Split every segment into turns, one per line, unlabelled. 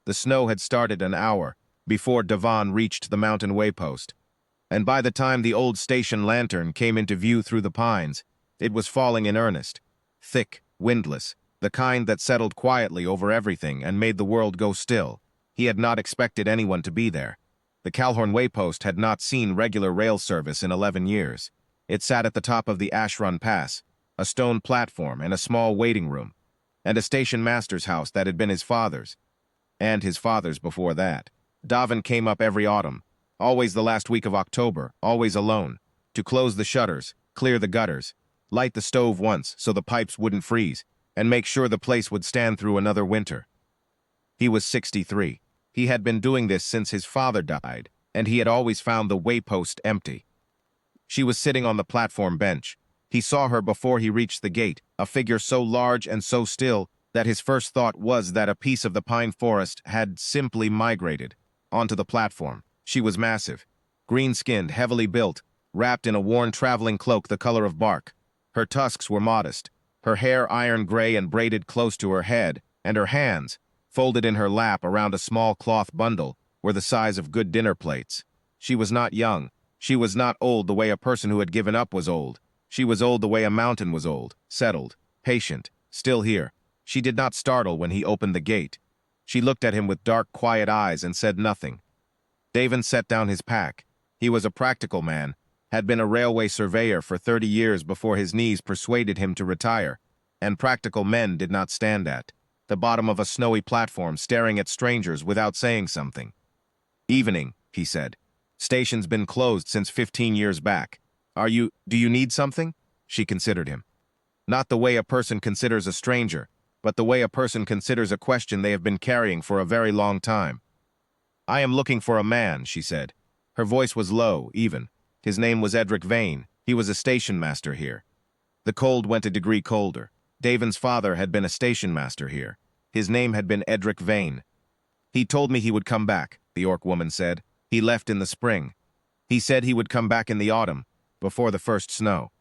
The snow had started an hour before Davon reached the mountain waypost, and by the time the old station lantern came into view through the pines, it was falling in earnest, thick, windless, the kind that settled quietly over everything and made the world go still. He had not expected anyone to be there. The Calhorn waypost had not seen regular rail service in 11 years. It sat at the top of the Ash Run Pass, a stone platform and a small waiting room, and a station master's house that had been his father's, and his father's before that. Davin came up every autumn, always the last week of October, always alone, to close the shutters, clear the gutters, light the stove once so the pipes wouldn't freeze, and make sure the place would stand through another winter. He was 63. He had been doing this since his father died, and he had always found the waypost empty. She was sitting on the platform bench. He saw her before he reached the gate, a figure so large and so still that his first thought was that a piece of the pine forest had simply migrated onto the platform. She was massive, green-skinned, heavily built, wrapped in a worn traveling cloak the color of bark. Her tusks were modest, her hair iron gray and braided close to her head, and her hands, folded in her lap around a small cloth bundle, were the size of good dinner plates. She was not young. She was not old the way a person who had given up was old. She was old the way a mountain was old, settled, patient, still here. She did not startle when he opened the gate. She looked at him with dark, quiet eyes and said nothing. Davin set down his pack. He was a practical man, had been a railway surveyor for 30 years before his knees persuaded him to retire, and practical men did not stand at the bottom of a snowy platform staring at strangers without saying something. "Evening," he said. "Station's been closed since 15 years back. Do you need something?" She considered him. Not the way a person considers a stranger, but the way a person considers a question they have been carrying for a very long time. "I am looking for a man," she said. Her voice was low, even. His name was Edric Vane. He was a station master here. The cold went a degree colder. Davin's father had been a station master here. His name had been Edric Vane. "He told me he would come back," the orc woman said. "He left in the spring. He said he would come back in the autumn, before the first snow."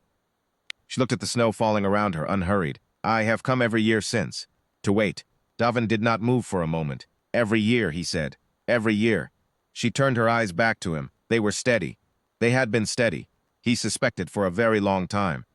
She looked at the snow falling around her, unhurried. "I have come every year since. To wait." Davin did not move for a moment. "Every year," he said. "Every year." She turned her eyes back to him. They were steady. They had been steady, he suspected, for a very long time.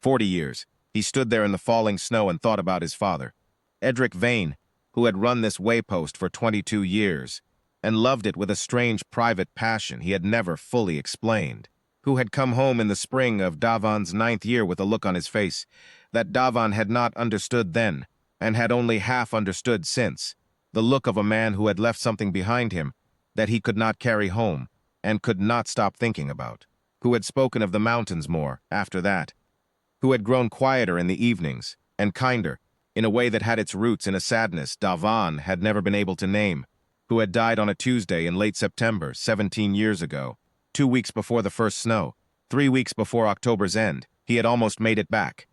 40 years. He stood there in the falling snow and thought about his father. Edric Vane, who had run this waypost for 22 years, and loved it with a strange private passion he had never fully explained, who had come home in the spring of Davan's 9th year with a look on his face that Davan had not understood then, and had only half understood since, the look of a man who had left something behind him that he could not carry home, and could not stop thinking about, who had spoken of the mountains more after that, who had grown quieter in the evenings, and kinder, in a way that had its roots in a sadness Davan had never been able to name, who had died on a Tuesday in late September, 17 years ago, 2 weeks before the first snow, 3 weeks before October's end. He had almost made it back.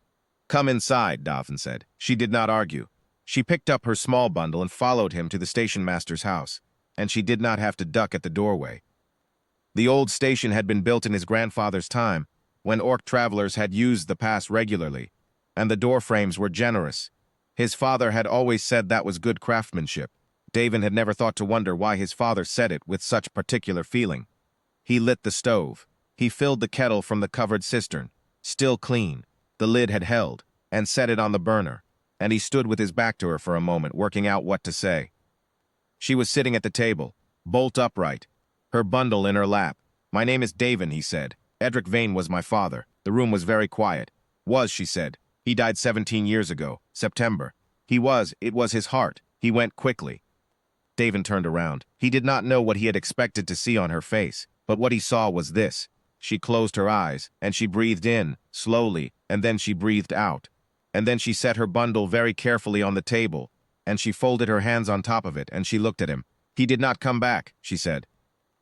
"Come inside," Davin said. She did not argue. She picked up her small bundle and followed him to the station master's house, and she did not have to duck at the doorway. The old station had been built in his grandfather's time, when orc travelers had used the pass regularly, and the door frames were generous. His father had always said that was good craftsmanship. Davin had never thought to wonder why his father said it with such particular feeling. He lit the stove. He filled the kettle from the covered cistern, still clean, the lid had held, and set it on the burner, and he stood with his back to her for a moment, working out what to say. She was sitting at the table, bolt upright, her bundle in her lap. "My name is Davin," he said. "Edric Vane was my father." The room was very quiet. "Was," she said. "He died 17 years ago, September. It was his heart. He went quickly." Davin turned around. He did not know what he had expected to see on her face, but what he saw was this. She closed her eyes, and she breathed in, slowly, and then she breathed out. And then she set her bundle very carefully on the table, and she folded her hands on top of it, and she looked at him. "He did not come back," she said.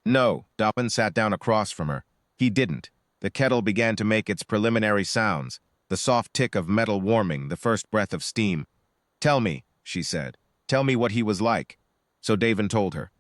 "No." Davin sat down across from her. "He didn't." The kettle began to make its preliminary sounds, the soft tick of metal warming, the first breath of steam. "Tell me," she said. "Tell me what he was like." So Davin told her.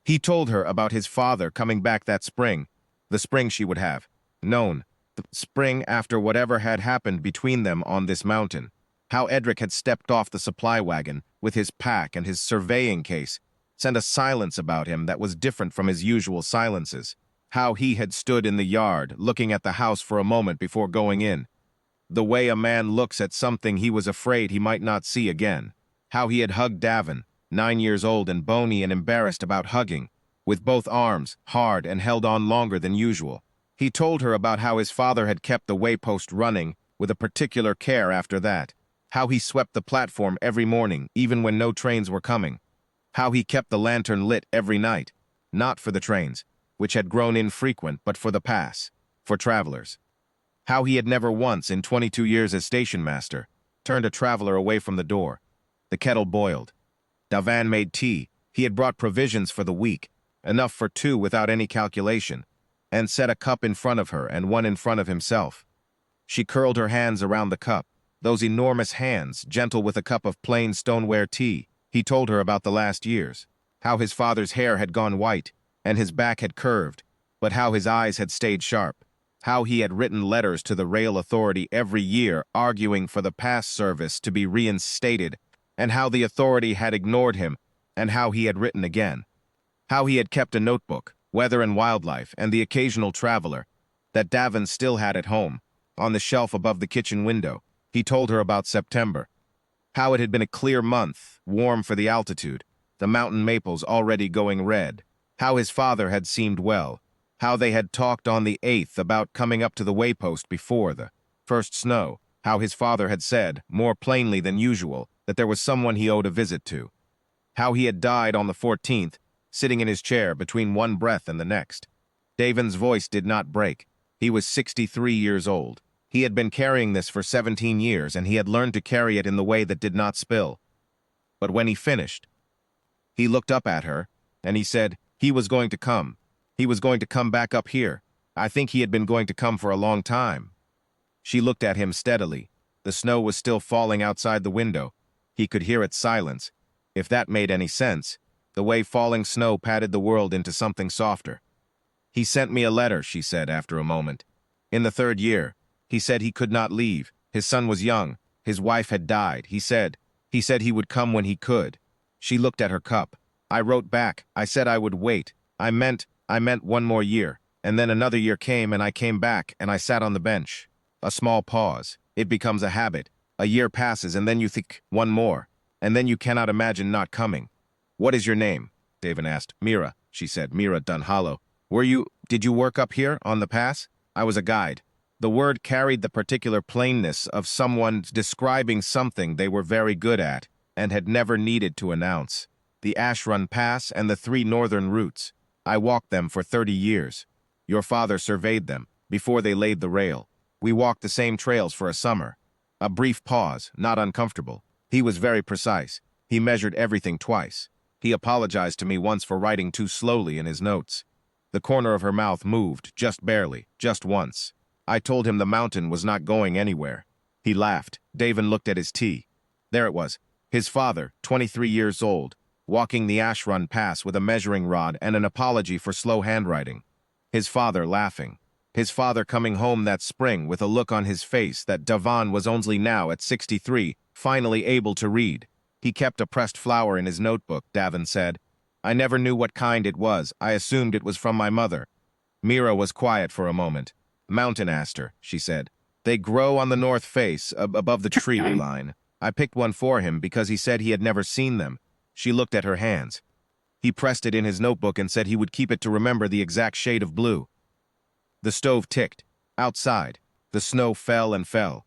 He told her about his father coming back that spring, the spring she would have known, the spring after whatever had happened between them on this mountain. How Edric had stepped off the supply wagon with his pack and his surveying case sent a silence about him that was different from his usual silences. How he had stood in the yard, looking at the house for a moment before going in. The way a man looks at something he was afraid he might not see again. How he had hugged Davin, 9 years old and bony and embarrassed about hugging, with both arms hard and held on longer than usual. He told her about how his father had kept the waypost running with a particular care after that. How he swept the platform every morning, even when no trains were coming. How he kept the lantern lit every night, not for the trains, which had grown infrequent, but for the pass, for travelers. How he had never once, in 22 years as station master, turned a traveler away from the door. The kettle boiled. Davan made tea. He had brought provisions for the week, enough for 2 without any calculation, and set a cup in front of her and one in front of himself. She curled her hands around the cup, those enormous hands, gentle with a cup of plain stoneware tea. He told her about the last years, how his father's hair had gone white, and his back had curved, but how his eyes had stayed sharp. How he had written letters to the rail authority every year arguing for the pass service to be reinstated, and how the authority had ignored him, and how he had written again. How he had kept a notebook, weather and wildlife, and the occasional traveler, that Davin still had at home, on the shelf above the kitchen window. He told her about September. How it had been a clear month, warm for the altitude, the mountain maples already going red. How his father had seemed well. How they had talked on the 8th about coming up to the waypost before the first snow. How his father had said, more plainly than usual, that there was someone he owed a visit to. How he had died on the 14th, sitting in his chair between one breath and the next. Davin's voice did not break. He was 63 years old. He had been carrying this for 17 years, and he had learned to carry it in the way that did not spill. But when he finished, he looked up at her, and he said he was going to come. He was going to come back up here. I think he had been going to come for a long time. She looked at him steadily. The snow was still falling outside the window. He could hear its silence, if that made any sense, the way falling snow patted the world into something softer. He sent me a letter, she said after a moment. In the 3rd year, he said he could not leave. His son was young. His wife had died. He said he would come when he could. She looked at her cup. I wrote back. I said I would wait. I meant 1 more year. And then another year came, and I came back, and I sat on the bench. A small pause. It becomes a habit. A year passes, and then you think, 1 more. And then you cannot imagine not coming. What is your name? Davin asked. Mira, she said. Mira Dunhollow. Did you work up here, on the pass? I was a guide. The word carried the particular plainness of someone describing something they were very good at and had never needed to announce. The Ashrun Pass and the 3 northern routes. I walked them for 30 years. Your father surveyed them before they laid the rail. We walked the same trails for a summer. A brief pause, not uncomfortable. He was very precise. He measured everything twice. He apologized to me once for writing too slowly in his notes. The corner of her mouth moved, just barely, just once. I told him the mountain was not going anywhere. He laughed. Davin looked at his tea. There it was. His father, 23 years old, walking the Ashrun Pass with a measuring rod and an apology for slow handwriting. His father laughing. His father coming home that spring with a look on his face that Davan was only now, at 63, finally able to read. He kept a pressed flower in his notebook, Davin said. I never knew what kind it was. I assumed it was from my mother. Mira was quiet for a moment. Mountain aster, she said. They grow on the north face, above the tree line. I picked one for him because he said he had never seen them. She looked at her hands. He pressed it in his notebook and said he would keep it to remember the exact shade of blue. The stove ticked. Outside, the snow fell and fell.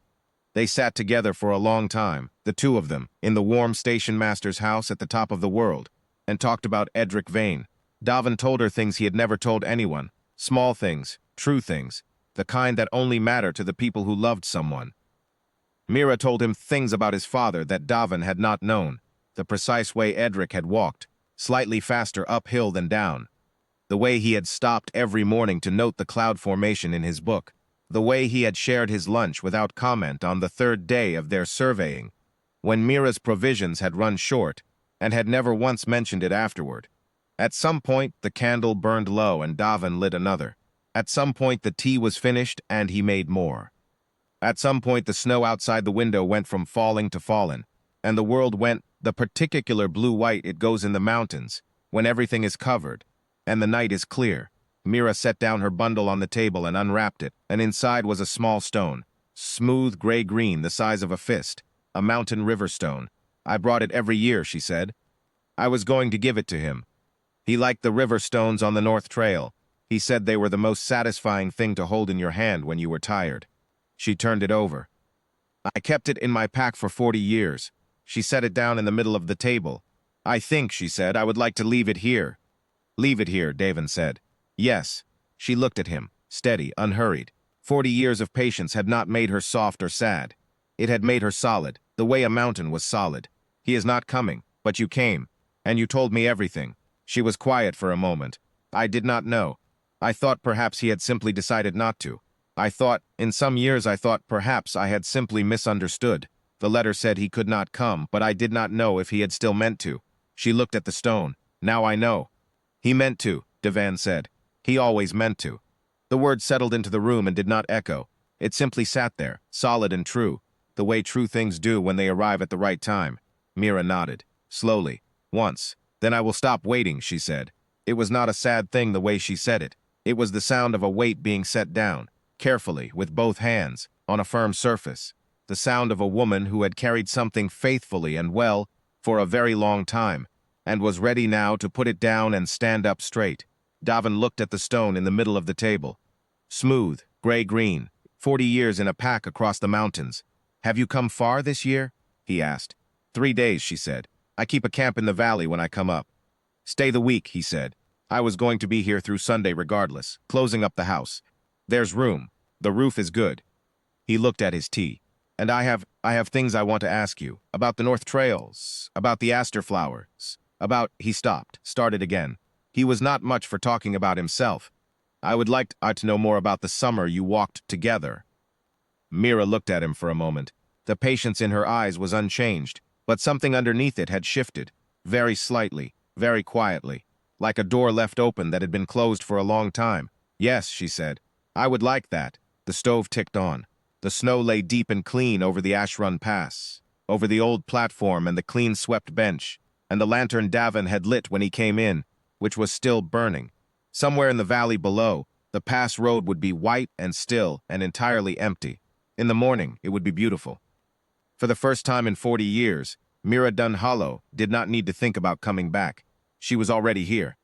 They sat together for a long time, the 2 of them, in the warm station master's house at the top of the world, and talked about Edric Vane. Davin told her things he had never told anyone. Small things, true things, the kind that only matter to the people who loved someone. Mira told him things about his father that Davin had not known, the precise way Edric had walked, slightly faster uphill than down, the way he had stopped every morning to note the cloud formation in his book, the way he had shared his lunch without comment on the 3rd day of their surveying, when Mira's provisions had run short and had never once mentioned it afterward. At some point, the candle burned low and Davin lit another. At some point, the tea was finished and he made more. At some point, the snow outside the window went from falling to fallen, and the world went the particular blue-white it goes in the mountains, when everything is covered, and the night is clear. Mira set down her bundle on the table and unwrapped it, and inside was a small stone, smooth gray-green the size of a fist, a mountain river stone. I brought it every year, she said. I was going to give it to him. He liked the river stones on the North Trail. He said they were the most satisfying thing to hold in your hand when you were tired. She turned it over. I kept it in my pack for 40 years. She set it down in the middle of the table. I think, she said, I would like to leave it here. Leave it here, Davin said. Yes. She looked at him, steady, unhurried. 40 years of patience had not made her soft or sad. It had made her solid, the way a mountain was solid. He is not coming, but you came, and you told me everything. She was quiet for a moment. I did not know. I thought perhaps he had simply decided not to. In some years I thought perhaps I had simply misunderstood. The letter said he could not come, but I did not know if he had still meant to. She looked at the stone. Now I know. He meant to, Devan said. He always meant to. The word settled into the room and did not echo. It simply sat there, solid and true, the way true things do when they arrive at the right time. Mira nodded, slowly, once. Then I will stop waiting, she said. It was not a sad thing the way she said it. It was the sound of a weight being set down, carefully, with both hands, on a firm surface. The sound of a woman who had carried something faithfully and well for a very long time, and was ready now to put it down and stand up straight. Davin looked at the stone in the middle of the table. Smooth, gray-green, 40 years in a pack across the mountains. Have you come far this year? He asked. 3 days, she said. I keep a camp in the valley when I come up. Stay the week, he said. I was going to be here through Sunday regardless, closing up the house. There's room. The roof is good. He looked at his tea. And I have things I want to ask you. About the North Trails. About the aster flowers. He stopped, started again. He was not much for talking about himself. I would like to know more about the summer you walked together. Mira looked at him for a moment. The patience in her eyes was unchanged, but something underneath it had shifted, very slightly, very quietly, like a door left open that had been closed for a long time. Yes, she said. I would like that. The stove ticked on. The snow lay deep and clean over the Ashrun Pass, over the old platform and the clean-swept bench, and the lantern Davin had lit when he came in, which was still burning. Somewhere in the valley below, the pass road would be white and still and entirely empty. In the morning, it would be beautiful. For the first time in 40 years, Mira Dunhollow did not need to think about coming back. She was already here.